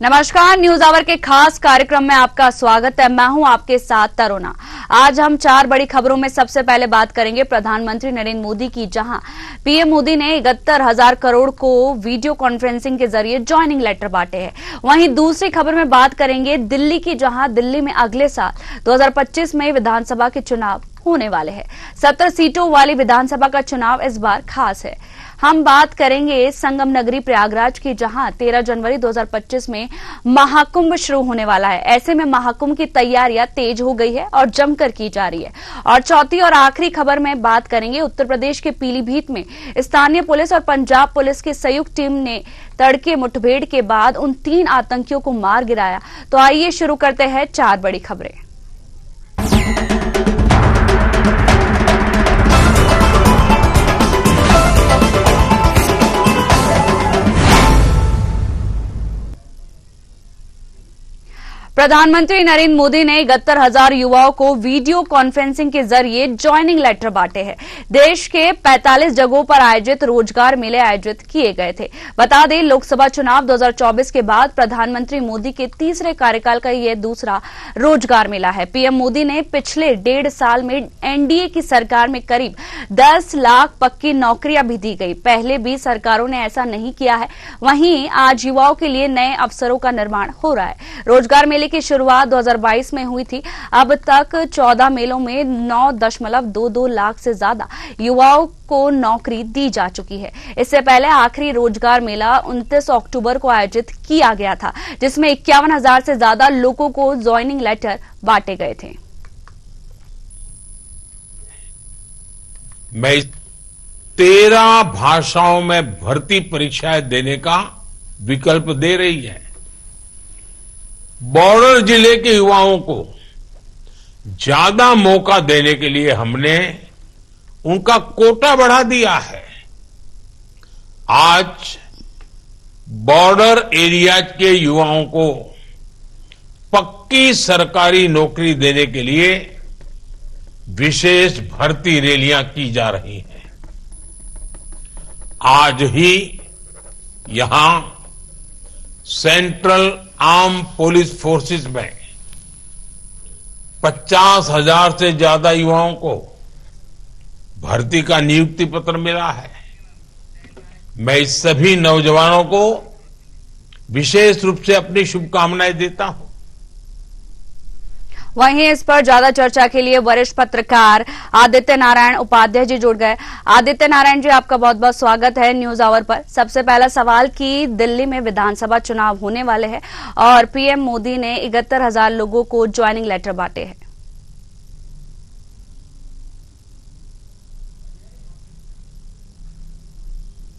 नमस्कार, news our के खास कार्यक्रम में आपका स्वागत है। मैं हूं आपके साथ तरुणा। आज हम 4 बड़ी खबरों में सबसे पहले बात करेंगे प्रधानमंत्री नरेंद्र मोदी की, जहां पीएम मोदी ने 71,000 करोड़ को वीडियो कॉन्फ्रेंसिंग के जरिए ज्वाइनिंग लेटर बांटे हैं। वहीं दूसरी खबर में बात करेंगे दिल्ली की, जहां दिल्ली में अगले साल 2025 में विधानसभा के चुनाव होने वाले हैं। 17 सीटों वाली विधानसभा का चुनाव इस बार खास है। हम बात करेंगे संगम नगरी प्रयागराज की, जहां 13 जनवरी 2025 में महाकुंभ शुरू होने वाला है। ऐसे में महाकुंभ की तैयारियां तेज हो गई है और जमकर की जा रही है। और चौथी और आखिरी खबर में बात करेंगे उत्तर प्रदेश के पीलीभीत में स्थानीय पुलिस और पंजाब पुलिस की संयुक्त टीम ने तड़के मुठभेड़ के बाद उन 3 आतंकियों को मार गिराया। तो आइए शुरू करते हैं 4 बड़ी खबरें। प्रधानमंत्री नरेंद्र मोदी ने 71,000 युवाओं को वीडियो कॉन्फ्रेंसिंग के जरिए ज्वाइनिंग लेटर बांटे हैं। देश के 45 जगहों पर आयोजित रोजगार मेले आयोजित किए गए थे। बता दें, लोकसभा चुनाव 2024 के बाद प्रधानमंत्री मोदी के तीसरे कार्यकाल का यह दूसरा रोजगार मेला है। पीएम मोदी ने पिछले 1.5 साल में एनडीए की सरकार में करीब 10 लाख पक्की नौकरियां भी दी गई। पहले भी सरकारों ने ऐसा नहीं किया है। वहीं आज युवाओं के लिए नए अवसरों का निर्माण हो रहा है। रोजगार मेले की शुरुआत 2022 में हुई थी। अब तक 14 मेलों में 9.22 लाख से ज्यादा युवाओं को नौकरी दी जा चुकी है। इससे पहले आखिरी रोजगार मेला 29 अक्टूबर को आयोजित किया गया था, जिसमें 51,000 से ज्यादा लोगों को ज्वाइनिंग लेटर बांटे गए थे। मैं 13 भाषाओं में भर्ती परीक्षाएं देने का विकल्प दे रही है। बॉर्डर जिले के युवाओं को ज्यादा मौका देने के लिए हमने उनका कोटा बढ़ा दिया है। आज बॉर्डर एरिया के युवाओं को पक्की सरकारी नौकरी देने के लिए विशेष भर्ती रैलियां की जा रही हैं। आज ही यहां सेंट्रल आर्म पुलिस फोर्सेस में 50,000 से ज्यादा युवाओं को भर्ती का नियुक्ति पत्र मिला है। मैं इस सभी नौजवानों को विशेष रूप से अपनी शुभकामनाएं देता हूं। वहीं इस पर ज्यादा चर्चा के लिए वरिष्ठ पत्रकार आदित्य नारायण उपाध्याय जी जुड़ गए। आदित्य नारायण जी, आपका बहुत बहुत स्वागत है न्यूज आवर पर। सबसे पहला सवाल कि दिल्ली में विधानसभा चुनाव होने वाले हैं और पीएम मोदी ने 71,000 लोगों को ज्वाइनिंग लेटर बांटे हैं।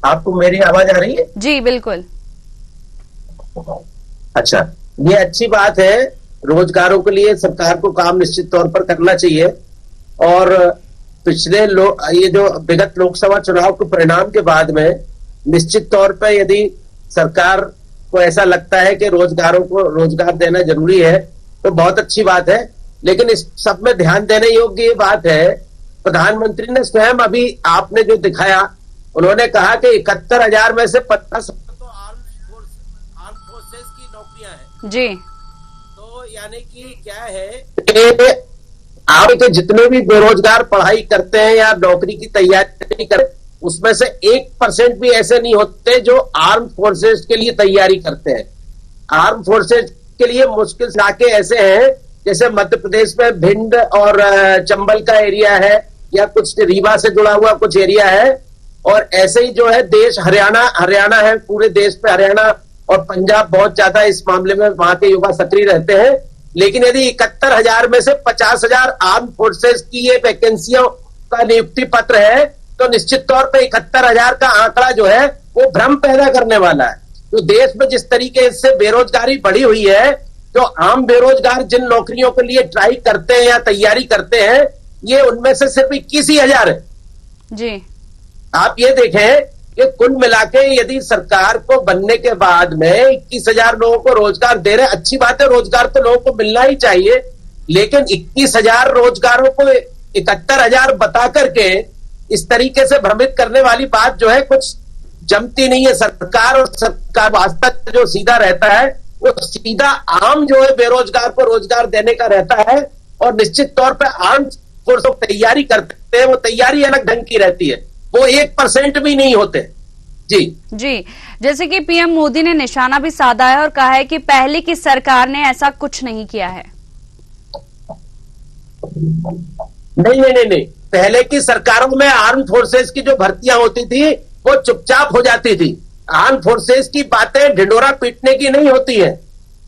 आपको मेरी आवाज आ रही है? जी बिल्कुल। अच्छा, ये अच्छी बात है। रोजगारों के लिए सरकार को काम निश्चित तौर पर करना चाहिए। और पिछले ये जो विगत लोकसभा चुनाव के परिणाम के बाद में निश्चित तौर पर यदि सरकार को ऐसा लगता है कि रोजगारों को रोजगार देना जरूरी है तो बहुत अच्छी बात है। लेकिन इस सब में ध्यान देने योग्य ये बात है, प्रधानमंत्री ने स्वयं अभी आपने जो दिखाया, उन्होंने कहा कि 71,000 में से 50 तो आर्म फोर्सेस की नौकरियां हैं। जी, यानी कि क्या है कि आप के जितने भी बेरोजगार पढ़ाई करते हैं या नौकरी की तैयारी करते हैं, उसमें से 1% भी ऐसे नहीं होते जो आर्म फोर्सेस के लिए तैयारी करते हैं। आर्म फोर्सेस के लिए मुश्किल इलाके ऐसे हैं जैसे मध्य प्रदेश में भिंड और चंबल का एरिया है, या कुछ रीवा से जुड़ा हुआ कुछ एरिया है। और ऐसे ही जो है देश हरियाणा है, पूरे देश में हरियाणा और पंजाब बहुत ज्यादा इस मामले में वहां के युवा सक्रिय रहते हैं। लेकिन यदि 71,000 में से 50,000 आर्म फोर्सेस की ये वैकेंसियों का नियुक्ति पत्र है तो निश्चित तौर पे 71,000 का आंकड़ा जो है वो भ्रम पैदा करने वाला है। तो देश में जिस तरीके से बेरोजगारी बढ़ी हुई है, तो आम बेरोजगार जिन नौकरियों के लिए ट्राई करते हैं या तैयारी करते हैं, ये उनमें से सिर्फ 21,000 है। जी, आप ये देखें कि कुल मिला के यदि सरकार को बनने के बाद में 21,000 लोगों को रोजगार दे रहे, अच्छी बात है, रोजगार तो लोगों को मिलना ही चाहिए। लेकिन 21,000 रोजगारों को 71,000 बता करके इस तरीके से भ्रमित करने वाली बात जो है कुछ जमती नहीं है। सरकार और सरकार वास्तव जो सीधा रहता है वो सीधा आम जो है बेरोजगार को रोजगार देने का रहता है, और निश्चित तौर पर आर्म फोर्स तैयारी करते हैं, वो तैयारी अलग ढंग की रहती है, वो 1% भी नहीं होते। जी, जैसे कि पीएम मोदी ने निशाना भी साधा है और कहा है कि पहले की सरकार ने ऐसा कुछ नहीं किया है। नहीं, पहले की सरकारों में आर्म फोर्सेस की जो भर्तियां होती थी वो चुपचाप हो जाती थी। आर्म फोर्सेस की बातें ढिंडोरा पीटने की नहीं होती है।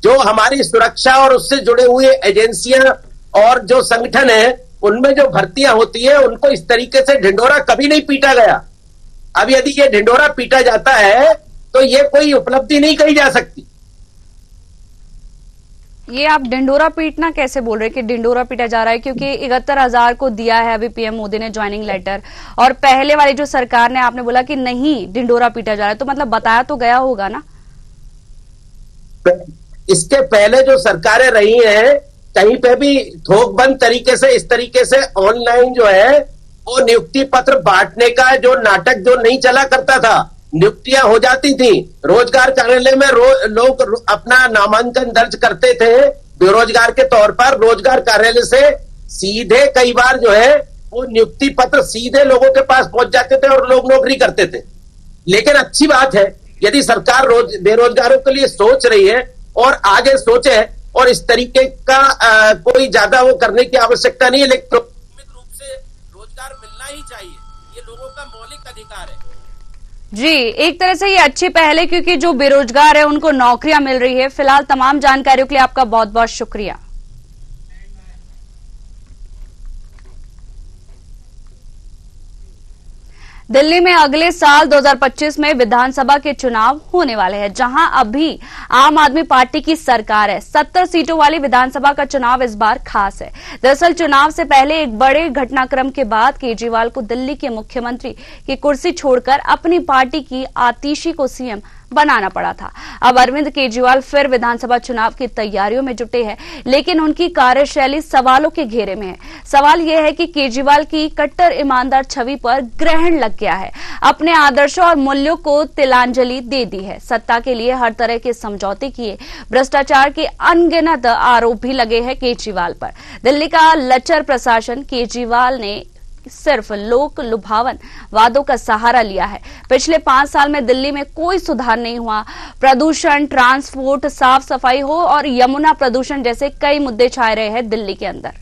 जो हमारी सुरक्षा और उससे जुड़े हुए एजेंसियां और जो संगठन है, उनमें जो भर्तियां होती है, उनको इस तरीके से ढिंडोरा कभी नहीं पीटा गया। अब यदि ये ढिंडोरा पीटा जाता है तो ये कोई उपलब्धि नहीं कही जा सकती। ये आप ढिंडोरा पीटना कैसे बोल रहे हैं कि ढिंडोरा पीटा जा रहा है? क्योंकि 71,000 को दिया है अभी पीएम मोदी ने ज्वाइनिंग लेटर, और पहले वाली जो सरकार ने आपने बोला कि नहीं ढिंडोरा पीटा जा रहा है, तो मतलब बताया तो गया होगा ना। इसके पहले जो सरकारें रही हैं, कहीं पे भी थोकबंद तरीके से, इस तरीके से ऑनलाइन जो है वो नियुक्ति पत्र बांटने का जो नाटक जो नहीं चला करता था। नियुक्तियां हो जाती थी, रोजगार कार्यालय में लोग अपना नामांकन दर्ज करते थे बेरोजगार के तौर पर, रोजगार कार्यालय से सीधे कई बार जो है वो नियुक्ति पत्र सीधे लोगों के पास पहुंच जाते थे और लोग नौकरी करते थे। लेकिन अच्छी बात है यदि सरकार बेरोजगारों के लिए सोच रही है और आगे सोचे, और इस तरीके का कोई ज्यादा वो करने की आवश्यकता नहीं है, लेकिन नियमित रूप से रोजगार मिलना ही चाहिए, ये लोगों का मौलिक अधिकार है। जी, एक तरह से ये अच्छी पहल है क्योंकि जो बेरोजगार है उनको नौकरियां मिल रही है। फिलहाल तमाम जानकारियों के लिए आपका बहुत बहुत शुक्रिया। दिल्ली में अगले साल 2025 में विधानसभा के चुनाव होने वाले हैं, जहां अभी आम आदमी पार्टी की सरकार है। 70 सीटों वाली विधानसभा का चुनाव इस बार खास है। दरअसल चुनाव से पहले एक बड़े घटनाक्रम के बाद केजरीवाल को दिल्ली के मुख्यमंत्री की कुर्सी छोड़कर अपनी पार्टी की आतिशी को सीएम बनाना पड़ा था। अब अरविंद केजरीवाल फिर विधानसभा चुनाव की तैयारियों में जुटे हैं, लेकिन उनकी कार्यशैली सवालों के घेरे में है। सवाल यह है कि केजरीवाल की कट्टर ईमानदार छवि पर ग्रहण लग गया है, अपने आदर्शों और मूल्यों को तिलांजलि दे दी है। सत्ता के लिए हर तरह के समझौते किए, भ्रष्टाचार के अनगिनत आरोप भी लगे हैं केजरीवाल पर। दिल्ली का लचर प्रशासन केजरीवाल ने सिर्फ लोक लुभावन वादों का सहारा लिया है। पिछले 5 साल में दिल्ली में कोई सुधार नहीं हुआ। प्रदूषण, ट्रांसपोर्ट, साफ सफाई हो और यमुना प्रदूषण जैसे कई मुद्दे छाए रहे हैं दिल्ली के अंदर।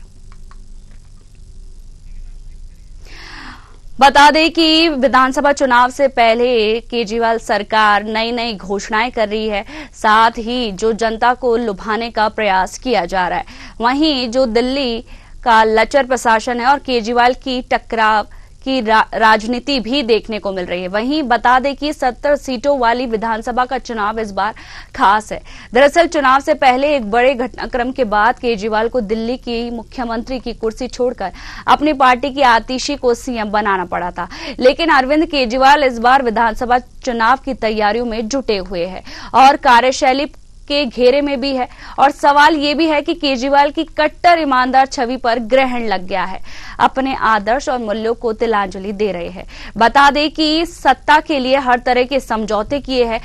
बता दें कि विधानसभा चुनाव से पहले केजरीवाल सरकार नई नई घोषणाएं कर रही है, साथ ही जो जनता को लुभाने का प्रयास किया जा रहा है। वहीं जो दिल्ली का लचर प्रशासन है और केजरीवाल की टकराव की राजनीति भी देखने को मिल रही है। वहीं बता दें कि 70 सीटों वाली विधानसभा का चुनाव इस बार खास है। दरअसल चुनाव से पहले एक बड़े घटनाक्रम के बाद केजरीवाल को दिल्ली की मुख्यमंत्री की कुर्सी छोड़कर अपनी पार्टी की आतिशी को सीएम बनाना पड़ा था। लेकिन अरविंद केजरीवाल इस बार विधानसभा चुनाव की तैयारियों में जुटे हुए हैं और कार्यशैली के घेरे में भी है। और सवाल ये भी है कि केजरीवाल की कट्टर ईमानदार छवि पर ग्रहण लग गया है, अपने आदर्श और मूल्यों को तिलांजलि दे रहे हैं। बता दें कि सत्ता के लिए हर तरह के समझौते किए हैं,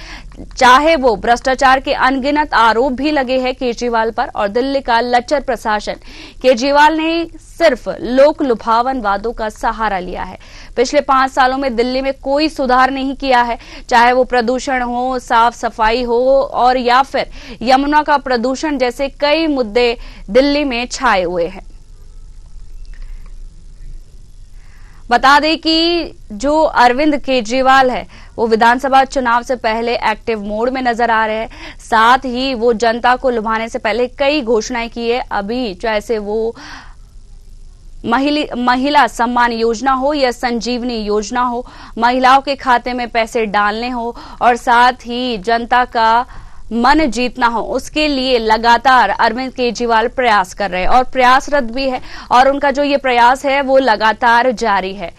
चाहे वो भ्रष्टाचार के अनगिनत आरोप भी लगे हैं केजरीवाल पर। और दिल्ली का लचर प्रशासन केजरीवाल ने सिर्फ लोक लुभावन वादों का सहारा लिया है। पिछले 5 सालों में दिल्ली में कोई सुधार नहीं किया है, चाहे वो प्रदूषण हो, साफ सफाई हो और या फिर यमुना का प्रदूषण जैसे कई मुद्दे दिल्ली में छाए हुए हैं। बता दें कि जो अरविंद केजरीवाल है वो विधानसभा चुनाव से पहले एक्टिव मोड में नजर आ रहे हैं, साथ ही वो जनता को लुभाने से पहले कई घोषणाएं की है। अभी जैसे वो महिला सम्मान योजना हो या संजीवनी योजना हो, महिलाओं के खाते में पैसे डालने हो और साथ ही जनता का मन जीतना हो, उसके लिए लगातार अरविंद केजरीवाल प्रयास कर रहे हैं और प्रयासरत भी है। और उनका जो ये प्रयास है वो लगातार जारी है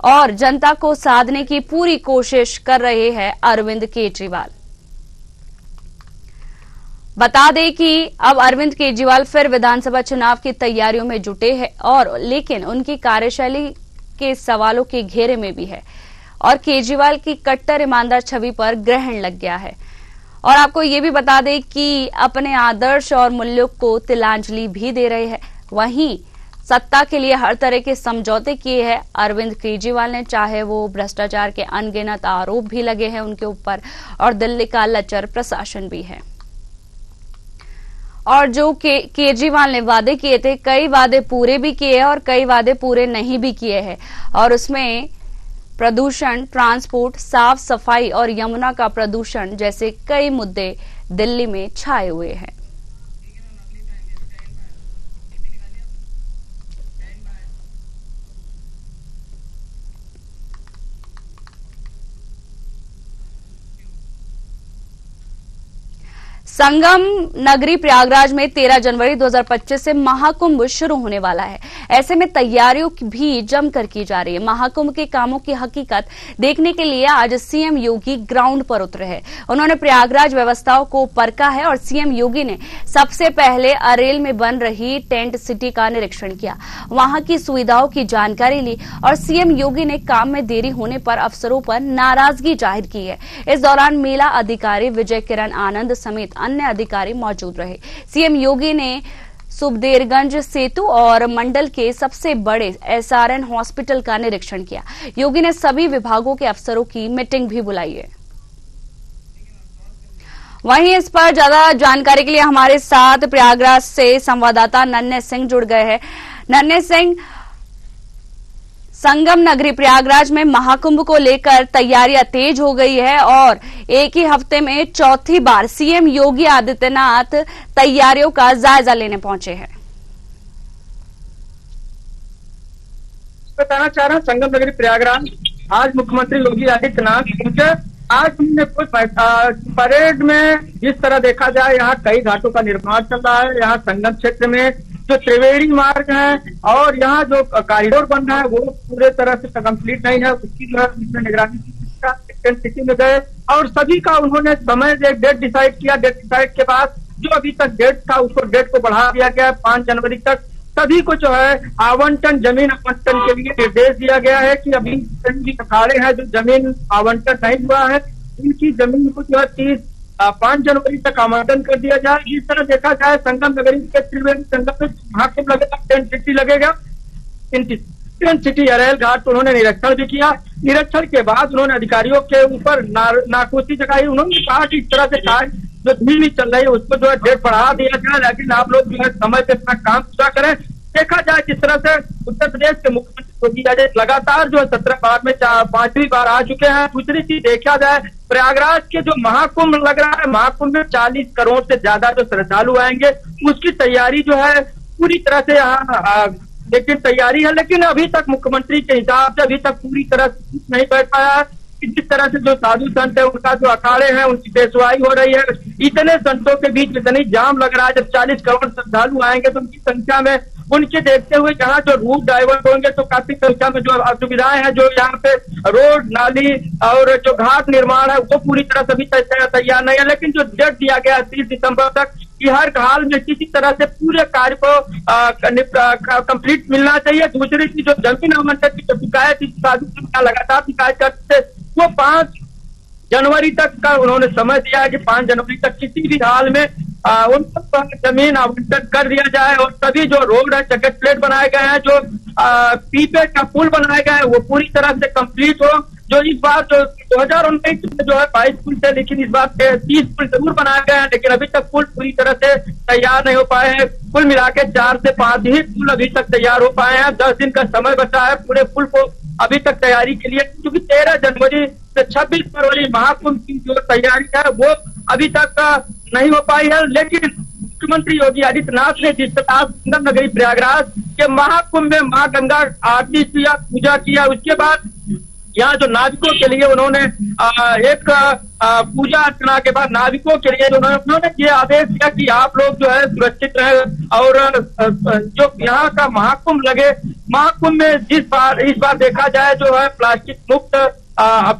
और जनता को साधने की पूरी कोशिश कर रहे हैं अरविंद केजरीवाल। बता दें कि अब अरविंद केजरीवाल फिर विधानसभा चुनाव की तैयारियों में जुटे हैं और लेकिन उनकी कार्यशैली के सवालों के घेरे में भी है और केजरीवाल की कट्टर ईमानदार छवि पर ग्रहण लग गया है। और आपको ये भी बता दें कि अपने आदर्श और मूल्यों को तिलांजलि भी दे रहे हैं। वहीं सत्ता के लिए हर तरह के समझौते किए हैं अरविंद केजरीवाल ने, चाहे वो भ्रष्टाचार के अनगिनत आरोप भी लगे हैं उनके ऊपर और दिल्ली का लचर प्रशासन भी है। और जो केजरीवाल ने वादे किए थे, कई वादे पूरे भी किए हैं और कई वादे पूरे नहीं भी किए हैं, और उसमें प्रदूषण, ट्रांसपोर्ट, साफ सफाई और यमुना का प्रदूषण जैसे कई मुद्दे दिल्ली में छाए हुए हैं। संगम नगरी प्रयागराज में 13 जनवरी 2025 से महाकुंभ शुरू होने वाला है। ऐसे में तैयारियों भी जमकर की जा रही है। महाकुंभ के कामों की हकीकत देखने के लिए आज सीएम योगी ग्राउंड पर उतरे हैं। उन्होंने प्रयागराज व्यवस्थाओं को परखा है और सीएम योगी ने सबसे पहले अरेल में बन रही टेंट सिटी का निरीक्षण किया, वहां की सुविधाओं की जानकारी ली और सीएम योगी ने काम में देरी होने पर अफसरों पर नाराजगी जाहिर की है। इस दौरान मेला अधिकारी विजय किरण आनंद समेत अन्य अधिकारी मौजूद रहे। सीएम योगी ने सुबदेरगंज सेतु और मंडल के सबसे बड़े एसआरएन हॉस्पिटल का निरीक्षण किया। योगी ने सभी विभागों के अफसरों की मीटिंग भी बुलाई है। वहीं इस पर ज्यादा जानकारी के लिए हमारे साथ प्रयागराज से संवाददाता नन्हे सिंह जुड़ गए हैं। नन्हे सिंह, संगम नगरी प्रयागराज में महाकुंभ को लेकर तैयारियां तेज हो गई है और एक ही हफ्ते में चौथी बार सीएम योगी आदित्यनाथ तैयारियों का जायजा लेने पहुंचे हैं। बताना चाह रहा हूं, संगम नगरी प्रयागराज आज मुख्यमंत्री योगी आदित्यनाथ पहुंचे। आज हमने कुछ परेड में जिस तरह देखा जाए, यहाँ कई घाटों का निर्माण चल रहा है। यहाँ संगम क्षेत्र में जो त्रिवेणी मार्ग है और यहाँ जो कॉरिडोर बन रहा है वो पूरे तरह से कंप्लीट नहीं है, उसकी जो है निगरानी सिटी में गए और सभी का उन्होंने समय डेट डिसाइड किया। डेट डिसाइड के बाद जो अभी तक डेट था उसको डेट को बढ़ा दिया गया 5 जनवरी तक। सभी को जो है आवंटन, जमीन आवंटन के लिए निर्देश दिया गया है कि अभी अखाड़े हैं जो जमीन आवंटन नहीं हुआ है, इनकी जमीन को जो है 5 जनवरी तक आवंटन कर दिया जाए। इस तरह देखा जाए संगम नगरी के त्रिवेणी संगम में महाकुंभ लगेगा, टेंट सिटी लगेगा। टेंट सिटी अरेल घाट उन्होंने निरीक्षण भी किया। निरीक्षण के बाद उन्होंने अधिकारियों के ऊपर नाखुशी जताई। उन्होंने कहा कि इस तरह से कार्य जो धीमी चल रही है उसको जो है डेट बढ़ा दिया जाए, लेकिन आप लोग जो है समय से अपना काम पूरा करें। देखा जाए किस तरह से उत्तर प्रदेश के मुख्यमंत्री योगी आदित्यनाथ लगातार जो है 17 बार में 5वीं बार आ चुके हैं। दूसरी चीज देखा जाए, प्रयागराज के जो महाकुंभ लग रहा है, महाकुंभ में 40 करोड़ से ज्यादा जो श्रद्धालु आएंगे, उसकी तैयारी जो है पूरी तरह से यहाँ लेकिन तैयारी है, लेकिन अभी तक मुख्यमंत्री के हिसाब से अभी तक पूरी तरह से नहीं बैठ पाया है। जिस तरह से जो साधु संत है उनका जो अखाड़े हैं उनकी पेशवाई हो रही है, इतने संतों के बीच इतनी जाम लग रहा है। जब 40 करोड़ श्रद्धालु आएंगे तो उनकी संख्या में उनके देखते हुए जहाँ जो रूट डाइवर्ट होंगे तो काफी संख्या में जो असुविधाएं हैं, जो यहाँ पे रोड, नाली और जो घाट निर्माण है वो पूरी तरह से अभी तैयार नहीं है। लेकिन जो डेट दिया गया है 30 दिसंबर तक, कि हर हाल में किसी तरह से पूरे कार्य को कंप्लीट मिलना चाहिए। दूसरी चीज जो जमीन आवंटन की शिकायत साधु लगातार शिकायत करते, वो 5 जनवरी तक का उन्होंने समय दिया है कि 5 जनवरी तक किसी भी हाल में उनको जमीन आवंटन कर दिया जाए और सभी जो रोड है, जगह प्लेट बनाए गए हैं, जो पीपे का पुल बनाए गए हैं वो पूरी तरह से कंप्लीट हो। जो इस बार जो 2019 में जो है 22 पुल थे, लेकिन इस बार 30 पुल जरूर बनाए गए हैं, लेकिन अभी तक पुल पूरी तरह से तैयार नहीं हो पाए हैं। कुल मिला के 4 से 5 ही पुल अभी तक तैयार हो पाए हैं। 10 दिन का समय बचा है पूरे पुल को अभी तक तैयारी के लिए, क्योंकि 13 जनवरी से 26 फरवरी महाकुंभ की जो तैयारी है वो अभी तक नहीं हो पाई है। लेकिन मुख्यमंत्री योगी आदित्यनाथ ने जिस तरह संगम नगरी प्रयागराज के महाकुंभ में मां गंगा आरती किया, पूजा किया, उसके बाद यहाँ जो नाविकों के लिए उन्होंने एक पूजा अर्चना के बाद नाविकों के लिए उन्होंने ये आदेश दिया कि आप लोग जो है सुरक्षित रहें और जो यहाँ का महाकुंभ लगे। महाकुंभ में इस बार देखा जाए जो है प्लास्टिक मुक्त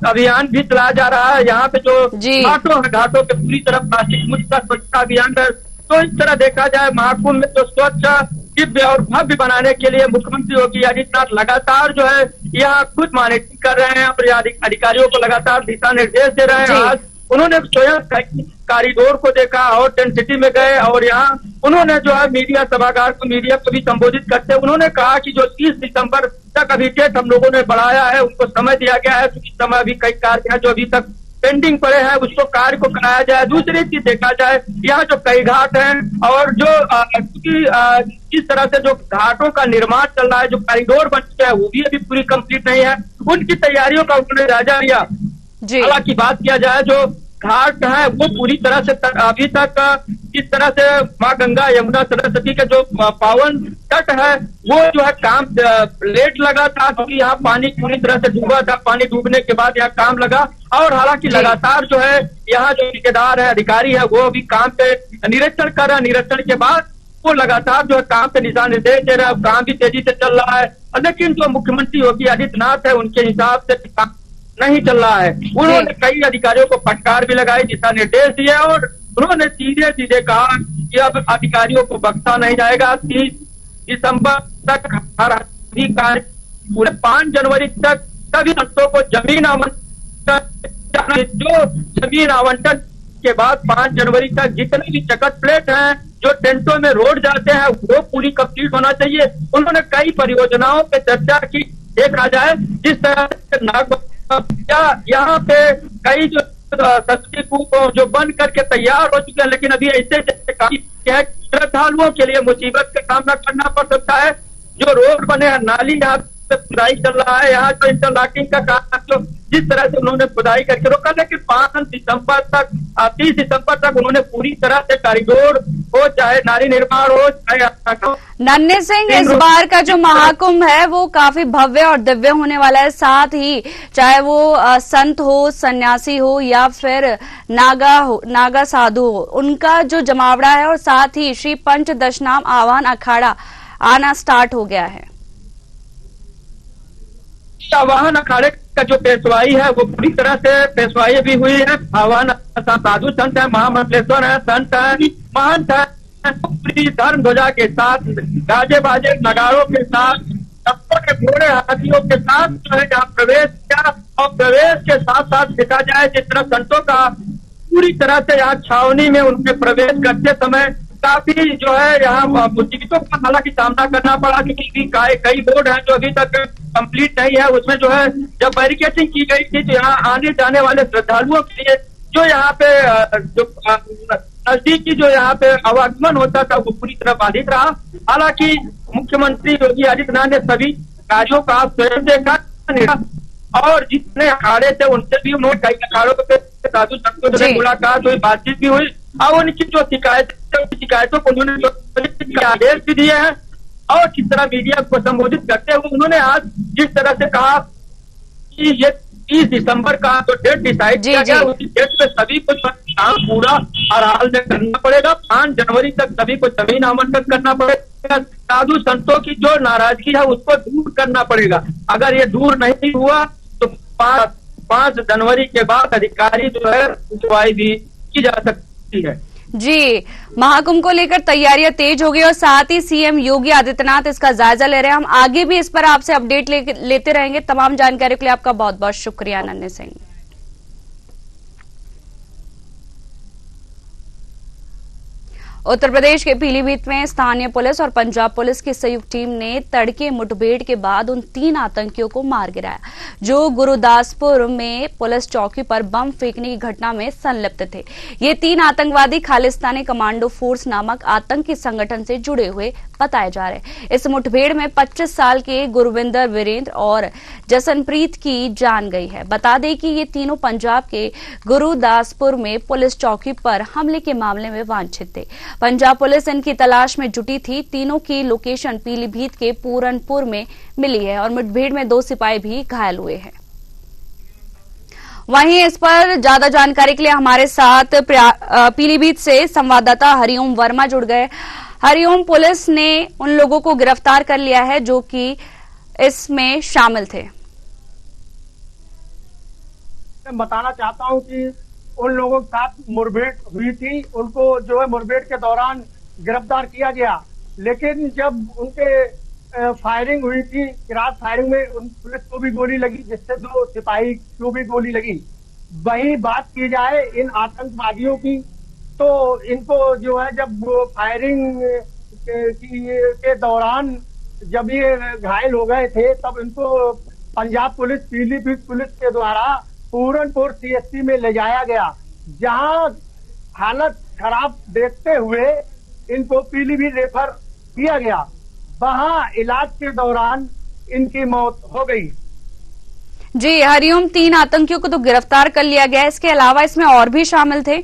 अभियान भी चलाया जा रहा है। यहाँ पे जो घाटों के पूरी तरह प्लास्टिक मुक्त का स्वच्छता अभियान है। तो इस तरह देखा जाए महाकुंभ में जो स्वच्छ, दिव्य और भव्य बनाने के लिए मुख्यमंत्री योगी आदित्यनाथ लगातार जो है यहाँ खुद मॉनिटरिंग कर रहे हैं और अधिकारियों को लगातार दिशा निर्देश दे रहे हैं। आज उन्होंने स्वयं कॉरिडोर को देखा और टेंट सिटी में गए और यहाँ उन्होंने जो है मीडिया सभागार को मीडिया को भी संबोधित करते उन्होंने कहा कि जो 30 दिसंबर तक अभी डेट हम लोगों ने बढ़ाया है, उनको समय दिया गया है, तो इस समय अभी कई कार्य हैं जो अभी तक पेंडिंग पड़े हैं, उसको कार्य को कराया जाए। दूसरी चीज देखा जाए, यहाँ जो कई घाट हैं और जो क्योंकि इस तरह से जो घाटों का निर्माण चल रहा है, जो कॉरिडोर बन चुका है वो भी अभी पूरी कंप्लीट नहीं है, उनकी तैयारियों का उन्होंने जायजा लिया। हालांकि बात किया जाए जो घाट है वो पूरी तरह से अभी तक इस तरह से माँ गंगा यमुना सरस्वती का जो पावन तट है वो जो है काम लेट लगा था, क्योंकि यहाँ पानी पूरी तरह से डूबा था। पानी डूबने के बाद यहाँ काम लगा और हालांकि लगातार जो है यहाँ जो ठेकेदार है, अधिकारी है, वो अभी काम पे निरीक्षण कर रहा है। निरीक्षण के बाद वो लगातार जो है काम पे दिशा निर्देश दे रहा है, काम भी तेजी से चल रहा है। लेकिन जो मुख्यमंत्री योगी आदित्यनाथ है उनके हिसाब से काम नहीं चल रहा है। उन्होंने कई अधिकारियों को फटकार भी लगाई, दिशा निर्देश दिए और उन्होंने सीधे सीधे कहा कि अब अधिकारियों को बख्शा नहीं जाएगा। 30 दिसंबर तक हर अधिकारी पूरे 5 जनवरी तक सभी संस्थों को जमीन आवंटन, जो जमीन आवंटन के बाद 5 जनवरी तक जितने भी चकट प्लेट हैं जो टेंटों में रोड जाते हैं वो पूरी कंप्लीट होना चाहिए। उन्होंने कई परियोजनाओं पे चर्चा की। देखा जाए जिस तरह से यहाँ पे कई जो सस्ती कूप जो बन करके तैयार हो चुके हैं, लेकिन अभी ऐसे श्रद्धालुओं के लिए मुसीबत का सामना करना पड़ सकता है। जो रोड बने हैं, नाली यहाँ पे खुदाई चल रहा है, यहाँ जो इंटरलॉकिंग का काम जो जिस तरह से उन्होंने खुदाई करके रोका, लेकिन 5 दिसंबर तक 30 दिसंबर तक उन्होंने पूरी तरह से कॉरिडोर हो, चाहे नाली निर्माण हो, चाहे नन्हे सिंह, इस बार का जो महाकुंभ है वो काफी भव्य और दिव्य होने वाला है। साथ ही चाहे वो संत हो, सन्यासी हो या फिर नागा साधु हो, उनका जो जमावड़ा है और साथ ही श्री पंच दशनाम आह्वान अखाड़ा आना स्टार्ट हो गया है। आह्वान अखाड़े का जो पेशवाई है वो पूरी तरह से पेशवाई भी हुई है। आह्वान साधु संत है, महामंडलेश्वर है, संत है, महंत है, पूरी धर्म ध्वजा के साथ, गाजे बाजे नगाड़ों के साथ, के घोड़े हाथियों के साथ जो है यहाँ प्रवेश किया। और प्रवेश के साथ साथ देखा जाए जिस तरह संतों का पूरी तरह से यहाँ छावनी में उनके प्रवेश करते समय काफी जो है यहाँ मुसीबतों का हालांकि सामना करना पड़ा, क्योंकि कई बोर्ड हैं जो अभी तक कंप्लीट नहीं है। उसमें जो है जब बैरिकेडिंग की गई थी तो यहाँ आने जाने वाले श्रद्धालुओं के लिए जो यहाँ पे जो नजदीकी जो यहाँ पे आवागमन होता था वो पूरी तरह बाधित रहा। हालांकि मुख्यमंत्री योगी आदित्यनाथ ने सभी कार्यों का स्वयं देखा और जितने अखाड़े थे उनसे भी उन्होंने कई अखाड़ों पे साधु संतों से मुलाकात हुई, बातचीत भी हुई और उनकी जो शिकायतों को उन्होंने आदेश भी दिए हैं। और किस तरह मीडिया को संबोधित करते हुए उन्होंने आज जिस तरह से कहा कि ये 30 दिसंबर का जो डेट डिसाइड किया गया उसी डेट पे सभी को काम पूरा हर हाल में करना पड़ेगा। 5 जनवरी तक सभी को जमीन आवंटन करना पड़ेगा। साधु संतों की जो नाराजगी है उसको दूर करना पड़ेगा। अगर ये दूर नहीं हुआ तो 5 जनवरी के बाद अधिकारी जो है कार्रवाई भी की जा सकती है। जी, महाकुंभ को लेकर तैयारियां तेज हो गई और साथ ही सीएम योगी आदित्यनाथ इसका जायजा ले रहे हैं। हम आगे भी इस पर आपसे अपडेट लेते रहेंगे। तमाम जानकारी के लिए आपका बहुत बहुत शुक्रिया नन्हे सिंह। उत्तर प्रदेश के पीलीभीत में स्थानीय पुलिस और पंजाब पुलिस की संयुक्त टीम ने तड़के मुठभेड़ के बाद उन 3 आतंकियों को मार गिराया जो गुरुदासपुर में पुलिस चौकी पर बम फेंकने की घटना में संलिप्त थे। ये 3 आतंकवादी खालिस्तानी कमांडो फोर्स नामक आतंकी संगठन से जुड़े हुए बताए जा रहे। इस मुठभेड़ में 25 साल के गुरविंदर वीरेंद्र और जसनप्रीत की जान गई है। बता दें कि ये तीनों पंजाब के गुरुदासपुर में पुलिस चौकी पर हमले के मामले में वांछित थे। पंजाब पुलिस इनकी तलाश में जुटी थी। तीनों की लोकेशन पीलीभीत के पूरनपुर में मिली है और मुठभेड़ में 2 सिपाही भी घायल हुए हैं। वहीं इस पर ज्यादा जानकारी के लिए हमारे साथ पीलीभीत से संवाददाता हरिओम वर्मा जुड़ गए। हरिओम, पुलिस ने उन लोगों को गिरफ्तार कर लिया है जो कि इसमें शामिल थे। मैं बताना चाहता हूं कि उन लोगों के साथ मुठभेड़ हुई थी, उनको जो है मुठभेड़ के दौरान गिरफ्तार किया गया, लेकिन जब उनके फायरिंग हुई थी, रात फायरिंग में उन पुलिस को भी गोली लगी जिससे 2 सिपाही को भी गोली लगी। वहीं बात की जाए इन आतंकवादियों की तो इनको जो है जब वो फायरिंग के दौरान जब ये घायल हो गए थे तब इनको पंजाब पुलिस, पीलीभीत पुलिस के द्वारा पूरनपुर CHC में ले जाया गया, जहां हालत खराब देखते हुए इनको पीलीभीत रेफर किया गया। वहां इलाज के दौरान इनकी मौत हो गई। जी हरिओम, 3 आतंकियों को तो गिरफ्तार कर लिया गया, इसके अलावा इसमें और भी शामिल थे?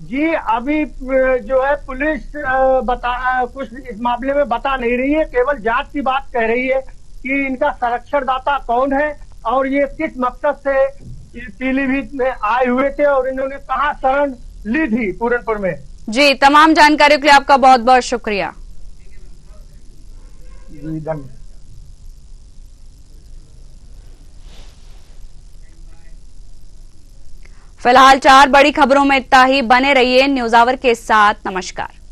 जी अभी जो है पुलिस कुछ इस मामले में बता नहीं रही है, केवल जांच की बात कह रही है कि इनका संरक्षणदाता कौन है और ये किस मकसद से पीलीभीत में आए हुए थे और इन्होंने कहां शरण ली थी पूरनपुर में। जी, तमाम जानकारियों के लिए आपका बहुत बहुत शुक्रिया। जी धन्यवाद। फिलहाल 4 बड़ी खबरों में इतना ही। बने रहिए न्यूज़ आवर के साथ। नमस्कार।